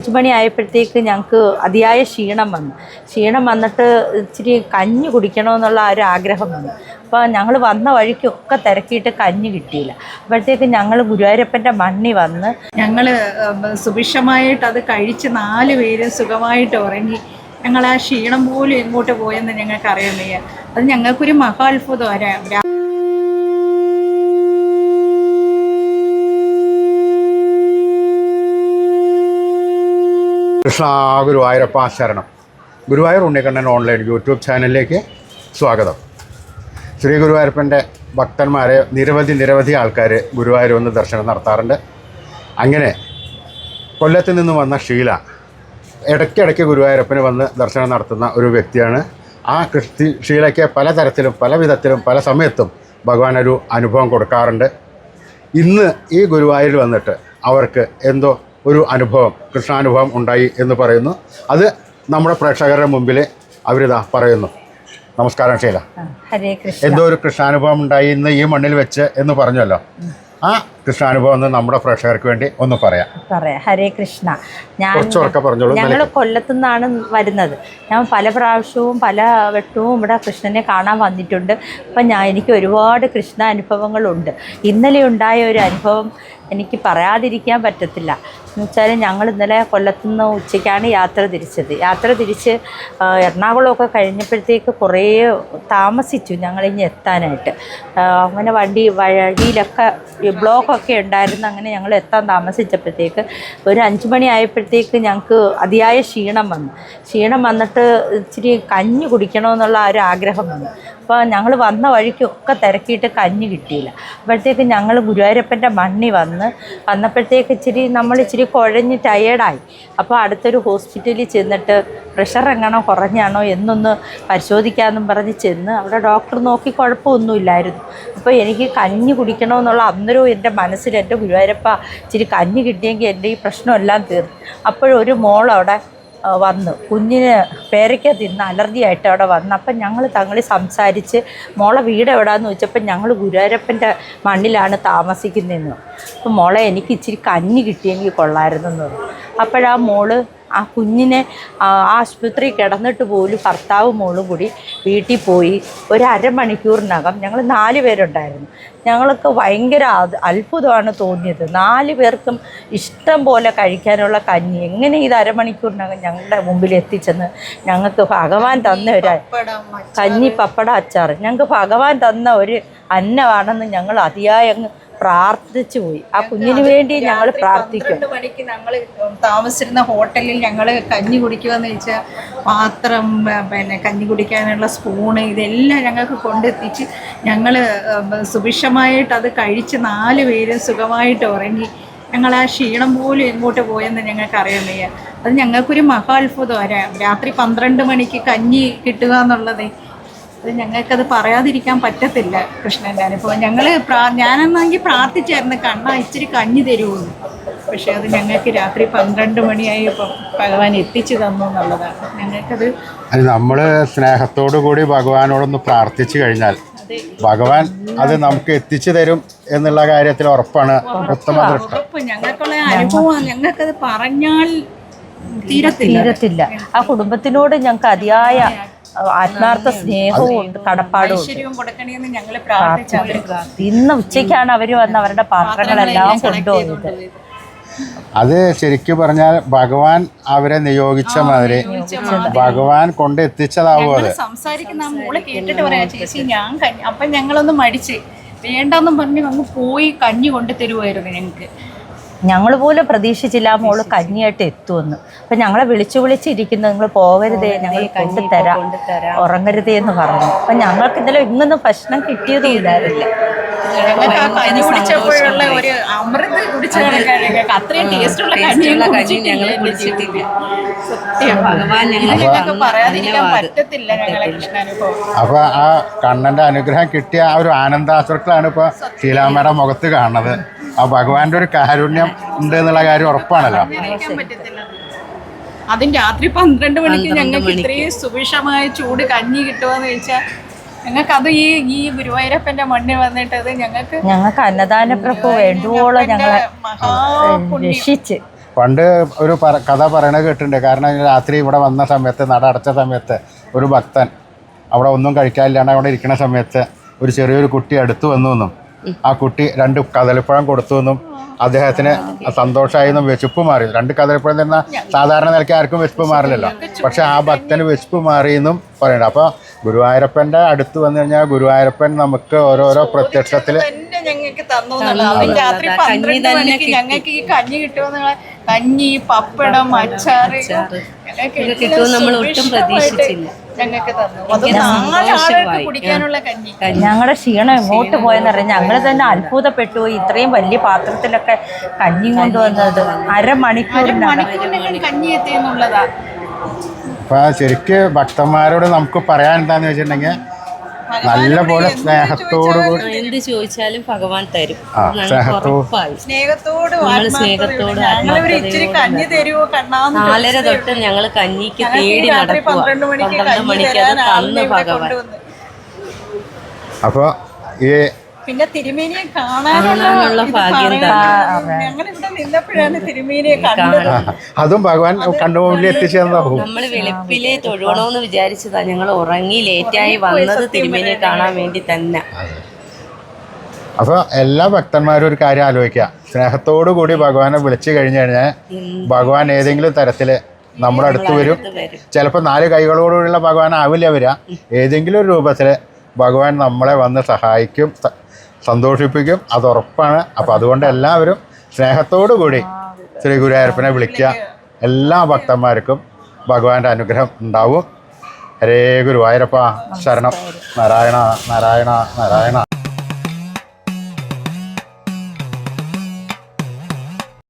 5 മണി ആയപ്പോഴത്തേക്ക് ഞങ്ങൾക്ക് അതിയായ ക്ഷീണം വന്നിട്ട് ഇച്ചിരി കഞ്ഞി കുടിക്കണമെന്നുള്ള ഒരു ആഗ്രഹം വന്നു. അപ്പോൾ ഞങ്ങൾ വന്ന വഴിക്കൊക്കെ തിരക്കിയിട്ട് കഞ്ഞി കിട്ടിയില്ല. അപ്പോഴത്തേക്ക് ഞങ്ങൾ ഗുരുവായൂരപ്പൻ്റെ മണ്ണി വന്ന് ഞങ്ങൾ സുഭിക്ഷമായിട്ട് അത് കഴിച്ച് 4 പേരും സുഖമായിട്ട് ഉറങ്ങി. ഞങ്ങൾ ആ ക്ഷീണം പോലും എങ്ങോട്ട് പോയെന്ന് ഞങ്ങൾക്ക് അറിയാൻ വയ്യ. അത് ഞങ്ങൾക്കൊരു മഹാ അത്ഭുതമാണ്. കൃഷ്ണ ഗുരുവായൂരപ്പ ശരണം. ഗുരുവായൂർ ഉണ്ണിക്കണ്ണൻ ഓൺലൈൻ യൂട്യൂബ് ചാനലിലേക്ക് സ്വാഗതം. ശ്രീ ഗുരുവായൂരപ്പൻ്റെ ഭക്തന്മാരെ നിരവധി ആൾക്കാർ ഗുരുവായൂർ വന്ന് ദർശനം നടത്താറുണ്ട്. അങ്ങനെ കൊല്ലത്ത് നിന്ന് വന്ന ഷീല ഇടയ്ക്കിടയ്ക്ക് ഗുരുവായൂരപ്പന് വന്ന് ദർശനം നടത്തുന്ന ഒരു വ്യക്തിയാണ്. ആ ഷീലയ്ക്ക് പലതരത്തിലും പല വിധത്തിലും പല സമയത്തും ഭഗവാൻ ഒരു അനുഭവം കൊടുക്കാറുണ്ട്. ഇന്ന് ഈ ഗുരുവായൂരിൽ വന്നിട്ട് അവർക്ക് എന്തോ ഒരു അനുഭവം, കൃഷ്ണാനുഭവം ഉണ്ടായി എന്ന് പറയുന്നു. അത് നമ്മുടെ പ്രേക്ഷകരുടെ മുമ്പിൽ അവരിതാ പറയുന്നു. നമസ്കാരം ഷീല. ഹരേ കൃഷ്ണ. എന്തോ ഒരു കൃഷ്ണാനുഭവം ഉണ്ടായി ഇന്ന് ഈ മണ്ണിൽ വെച്ച് എന്ന് പറഞ്ഞല്ലോ. ആ കൃഷ്ണാനുഭവം ഒന്ന് നമ്മുടെ പ്രേക്ഷകർക്ക് വേണ്ടി ഒന്ന് പറയാം. ഹരേ കൃഷ്ണ. പറഞ്ഞോളൂ. ഞങ്ങൾ കൊല്ലത്തു നിന്നാണ് വരുന്നത്. ഞാൻ പല പ്രാവശ്യവും പല വട്ടവും ഇവിടെ കൃഷ്ണനെ കാണാൻ വന്നിട്ടുണ്ട്. അപ്പം എനിക്ക് ഒരുപാട് കൃഷ്ണാനുഭവങ്ങളുണ്ട്. ഇന്നലെ ഉണ്ടായ ഒരു അനുഭവം എനിക്ക് പറയാതിരിക്കാൻ പറ്റത്തില്ല. എന്ന് വെച്ചാൽ ഞങ്ങൾ ഇന്നലെ കൊല്ലത്തുനിന്ന് ഉച്ചയ്ക്കാണ് യാത്ര തിരിച്ച് എറണാകുളമൊക്കെ കഴിഞ്ഞപ്പോഴത്തേക്ക് കുറേ താമസിച്ചു ഞങ്ങളിങ്ങ് എത്താനായിട്ട്. അങ്ങനെ വഴിയിലൊക്കെ ബ്ലോക്കൊക്കെ ഉണ്ടായിരുന്നു. അങ്ങനെ ഞങ്ങൾ എത്താൻ താമസിച്ചപ്പോഴത്തേക്ക് ഒരു 5 മണി ആയപ്പോഴത്തേക്ക് ഞങ്ങൾക്ക് അതിയായ ക്ഷീണം വന്നിട്ട് ഇച്ചിരി കഞ്ഞി കുടിക്കണമെന്നുള്ള ഒരു ആഗ്രഹം വന്നു. അപ്പോൾ ഞങ്ങൾ വന്ന വഴിക്കൊക്കെ തിരക്കിയിട്ട് കഞ്ഞി കിട്ടിയില്ല. അപ്പോഴത്തേക്ക് ഞങ്ങൾ ഗുരുവായൂരപ്പൻ്റെ മണ്ണി വന്നപ്പോഴത്തേക്ക് ഇച്ചിരി കുഴഞ്ഞ് ടയേർഡായി. അപ്പോൾ അടുത്തൊരു ഹോസ്പിറ്റലിൽ ചെന്നിട്ട് പ്രഷർ എങ്ങാനോ കുറഞ്ഞാണോ എന്നൊന്ന് പരിശോധിക്കാമെന്നും പറഞ്ഞ് ചെന്ന് അവിടെ ഡോക്ടർ നോക്കി കുഴപ്പമൊന്നുമില്ലായിരുന്നു. അപ്പോൾ എനിക്ക് കഞ്ഞി കുടിക്കണമെന്നുള്ള അന്നേരവും എൻ്റെ മനസ്സിൽ എൻ്റെ ഗുരുവായൂരപ്പ ഇച്ചിരി കഞ്ഞി കിട്ടിയെങ്കിൽ എൻ്റെ ഈ പ്രശ്നമെല്ലാം തീർന്നു. അപ്പോഴൊരു മോളവിടെ വന്നു, കുഞ്ഞിന് പേരയ്ക്ക തിന്ന് അലർജി ആയിട്ട് അവിടെ വന്നു. അപ്പം ഞങ്ങൾ തങ്ങളിൽ സംസാരിച്ച് മോളെ വീട് എവിടെയാണെന്ന് ചോദിച്ചപ്പോൾ ഞങ്ങൾ ഗുരുവായൂരപ്പൻ്റെ മണ്ണിലാണ് താമസിക്കുന്നതെന്ന്. അപ്പം മോളെ എനിക്ക് ഇച്ചിരി കഞ്ഞി കിട്ടിയെങ്കിൽ കൊള്ളായിരുന്നെന്ന് പറഞ്ഞു. അപ്പോഴാ മോള് ആ കുഞ്ഞിനെ ആശുപത്രി കിടന്നിട്ട് പോലും ഭർത്താവും മോളും കൂടി വീട്ടിൽ പോയി. ഒരു അരമണിക്കൂറിനകം ഞങ്ങൾ 4 പേരുണ്ടായിരുന്നു. ഞങ്ങൾക്ക് ഭയങ്കര അത്ഭുതമാണ് തോന്നിയത്. 4 പേർക്കും ഇഷ്ടം പോലെ കഴിക്കാനുള്ള കഞ്ഞി എങ്ങനെ ഇത് അരമണിക്കൂറിനകം ഞങ്ങളുടെ മുമ്പിൽ എത്തിച്ചെന്ന് ഞങ്ങൾക്ക് ഭഗവാൻ തന്ന ഒരു കഞ്ഞി, പപ്പടം, അച്ചാർ ഞങ്ങൾക്ക് ഭഗവാൻ തന്ന ഒരു അന്നമാണെന്ന് ഞങ്ങൾ അതിയായി അങ്ങ് പ്രാർത്ഥിച്ചു പോയി. ആ കുഞ്ഞിന് വേണ്ടി ഞങ്ങൾ പ്രാർത്ഥിക്കും. 12 മണിക്ക് ഞങ്ങൾ താമസിച്ചിരുന്ന ഹോട്ടലിൽ ഞങ്ങൾ കഞ്ഞി കുടിക്കുകയെന്ന് വെച്ചാൽ പാത്രം, കഞ്ഞി കുടിക്കാനുള്ള സ്പൂണ്, ഇതെല്ലാം ഞങ്ങൾക്ക് കൊണ്ടെത്തിച്ച് ഞങ്ങൾ സുഭിക്ഷമായിട്ട് അത് കഴിച്ച് 4 പേരും സുഖമായിട്ട് ഉറങ്ങി. ഞങ്ങൾ ആ ക്ഷീണം പോലും എങ്ങോട്ട് പോയെന്ന് ഞങ്ങൾക്ക് അറിയാൻ വയ്യ. അത് ഞങ്ങൾക്കൊരു മഹാ അത്ഭുതമാണ്. രാത്രി 12 മണിക്ക് കഞ്ഞി കിട്ടുക എന്നുള്ളത് അത് ഞങ്ങൾക്കത് പറയാതിരിക്കാൻ പറ്റത്തില്ല. കൃഷ്ണൻ്റെ അനുഭവം ഞാനെന്നെങ്കിൽ പ്രാർത്ഥിച്ചായിരുന്നു ഇച്ചിരി കഞ്ഞി തരുമെന്ന്. പക്ഷെ അത് ഞങ്ങൾക്ക് രാത്രി 12 മണിയായപ്പോൾ ഭഗവാൻ എത്തിച്ചു തന്നു എന്നുള്ളതാണ്. ഞങ്ങൾക്കത് നമ്മൾ സ്നേഹത്തോടു കൂടി ഭഗവാനോടൊന്ന് പ്രാർത്ഥിച്ചു കഴിഞ്ഞാൽ ഭഗവാൻ അത് നമുക്ക് എത്തിച്ചു തരും എന്നുള്ള കാര്യത്തിൽ ഉറപ്പാണ്. ഉറപ്പ് ഞങ്ങൾക്കുള്ള അനുഭവം ഞങ്ങൾക്കത് പറഞ്ഞാൽ തീരത്തില്ല. ആ കുടുംബത്തിനോട് ഞങ്ങൾക്ക് അതിയായ ആത്മാർത്ഥ സ്നേഹവും ഉണ്ട്, കടപ്പാടും. ഇന്ന് ഉച്ചയ്ക്കാണ് അവർ വന്ന് അവരുടെ പാത്രങ്ങളെല്ലാം കൊണ്ടുപോകുന്നത്. അത് ശരിക്കും പറഞ്ഞാൽ ഭഗവാൻ അവരെ നിയോഗിച്ച മാതിരി ഭഗവാൻ കൊണ്ട് എത്തിച്ചതാവും. അത് സംസാരിക്കുന്ന ആ മോള് കേട്ടിട്ട് പറയാ, ചേച്ചി ഞാൻ അപ്പം ഞങ്ങളൊന്ന് മടിച്ച് വേണ്ടെന്നും പറഞ്ഞ് അങ്ങ് പോയി കഞ്ഞി കൊണ്ട് തരുമായിരുന്നു. ഞങ്ങൾ പോലും പ്രതീക്ഷിച്ചില്ല മോള് കഞ്ഞിയായിട്ട് എത്തുമെന്ന്. അപ്പം ഞങ്ങളെ വിളിച്ചിരിക്കുന്നു, നിങ്ങൾ പോകരുതേ, ഞങ്ങൾ കൊണ്ടുതരാം, ഉറങ്ങരുതേ എന്ന് പറഞ്ഞു. അപ്പം ഞങ്ങൾക്ക് ഇന്നലെ ഇങ്ങൊന്നും ഭക്ഷണം കിട്ടിയതും ഇല്ലായിരുന്നില്ല. കഞ്ഞി കുടിച്ചപ്പോഴുള്ള ഒരു അമൃത് കുടിച്ച അത്രയും ടേസ്റ്റുള്ള കഞ്ഞി ഞങ്ങൾ കുടിച്ചിട്ടില്ല. പറയാതിരിക്കാൻ പറ്റത്തില്ല ഞങ്ങളെ കൃഷ്ണാനുഭവം. അപ്പൊ ആ കണ്ണന്റെ അനുഗ്രഹം കിട്ടിയ ആ ഒരു ആനന്ദാശ്രക്കളാണ് ഇപ്പൊ ശീലാമ്മയുടെ മുഖത്ത് കാണുന്നത്. ആ ഭഗവാന്റെ ഒരു കാരുണ്യം ഉണ്ട് എന്നുള്ള കാര്യം ഉറപ്പാണല്ലോ. അതും രാത്രി 12 മണിക്ക് ഞങ്ങൾക്ക് ഇത്രയും സുഭിക്ഷമായ ചൂട് കഞ്ഞി കിട്ടുമെന്ന് ചോദിച്ചാൽ ഞങ്ങൾക്കത് ഈ ഗുരുവായൂരപ്പന്റെ മണ്ണിൽ വന്നിട്ട് അത് ഞങ്ങൾക്ക് അന്നദാന പ്രഭു വേണ്ടുവോളം ഞങ്ങളെ രക്ഷിച്ച് പണ്ട് ഒരു കഥ പറയണത് കേട്ടിട്ടുണ്ട്. കാരണം രാത്രി ഇവിടെ വന്ന സമയത്ത്, നട അടച്ച സമയത്ത്, ഒരു ഭക്തൻ അവിടെ ഒന്നും കഴിക്കാനില്ലാണ്ട് അവിടെ ഇരിക്കുന്ന സമയത്ത് ഒരു ചെറിയൊരു കുട്ടി അടുത്ത് വന്നു എന്നും ആ കുട്ടി 2 കദളിപ്പഴം കൊടുത്തു എന്നും അദ്ദേഹത്തിന് സന്തോഷമായി എന്നും വിശപ്പ് മാറി. 2 കദളിപ്പഴം തന്ന സാധാരണ നിലയ്ക്ക് ആർക്കും വിശപ്പ് മാറില്ലല്ലോ. പക്ഷെ ആ ഭക്തന് വിശപ്പ് മാറി എന്നും പറയുന്നത്. അപ്പോൾ ഗുരുവായൂരപ്പൻ്റെ അടുത്ത് വന്നു കഴിഞ്ഞാൽ ഗുരുവായൂരപ്പൻ നമുക്ക് ഓരോരോ പ്രത്യക്ഷത്തിൽ ഞങ്ങൾക്ക് തന്നു രാത്രി 12 മണിക്ക് ഞങ്ങൾക്ക് ഈ കഞ്ഞി കിട്ടുമെന്നുള്ള കഞ്ഞി, പപ്പടം, അച്ചാറ് കിട്ടുമെന്ന് നമ്മൾ ഒട്ടും പ്രതീക്ഷിച്ചില്ല. ഞങ്ങൾക്ക് തന്നു. അത് 4 ആളുകൾക്ക് കുടിക്കാനുള്ള കഞ്ഞി. ഞങ്ങളുടെ ക്ഷീണം എങ്ങോട്ട് പോയെന്ന് അറിയാം. ഞങ്ങൾ തന്നെ അത്ഭുതപ്പെട്ടു. ഇത്രയും വലിയ പാത്രത്തിലൊക്കെ കഞ്ഞി കൊണ്ടുവന്നത് അരമണിക്കൂറിനാണ് കഞ്ഞി എത്തിയെന്നുള്ളതാ. അപ്പോൾ ശരിക്ക് ഭക്തന്മാരോട് നമുക്ക് പറയാൻ എന്താന്ന് വെച്ചിട്ടുണ്ടെങ്കിൽ നല്ല പോലെ സ്നേഹത്തോടുകൂടി എന്ത് ചോദിച്ചാലും ഭഗവാൻ തരും. സ്നേഹത്തോട് ഇച്ചിരി കഞ്ഞി തരുമോ കണ്ണാന്ന് 4:30 തൊട്ട് ഞങ്ങൾ കഞ്ഞിക്ക് തേടി നടക്കുക. 12 മണിക്ക് അത് തന്നു ഭഗവാൻ. അപ്പോൾ ഈ പിന്നെ തിരുമേനിയെ കാണാനുള്ള ഭാഗ്യം ഞങ്ങളിവിടെ നിന്നപ്പോഴാണ് തിരുമേനിയെ കണ്ടത്. അതും ഭഗവാൻ കണ്ടുപോകിൽ എത്തിച്ചേർന്നാവും. നമ്മൾ വെളുപ്പിലെ തൊഴുവണമെന്ന് വിചാരിച്ചതാ. ഞങ്ങൾ ഉറങ്ങി ലേറ്റായി വന്നത് തിരുമേനിയെ കാണാൻ വേണ്ടി തന്നെ. അപ്പോൾ എല്ലാ ഭക്തന്മാരും ഒരു കാര്യം ആലോചിക്കുക. സ്നേഹത്തോടു കൂടി ഭഗവാനെ വിളിച്ചു കഴിഞ്ഞു കഴിഞ്ഞാൽ ഭഗവാൻ ഏതെങ്കിലും തരത്തിൽ നമ്മുടെ അടുത്ത് വരും. ചിലപ്പോൾ 4 കൈകളോടുള്ള ഭഗവാൻ ആവില്ല വരിക. ഏതെങ്കിലും ഒരു രൂപത്തിൽ ഭഗവാൻ നമ്മളെ വന്ന് സഹായിക്കും, സന്തോഷിപ്പിക്കും. അത് ഉറപ്പാണ്. അപ്പോൾ അതുകൊണ്ട് എല്ലാവരും സ്നേഹത്തോടു കൂടി ശ്രീ ഗുരുവായൂരപ്പനെ വിളിക്കുക. എല്ലാ ഭക്തന്മാർക്കും ഭഗവാന്റെ അനുഗ്രഹം ഉണ്ടാവും. ഹരേ ഗുരുവായൂരപ്പ ശരണം. നാരായണ നാരായണ നാരായണ.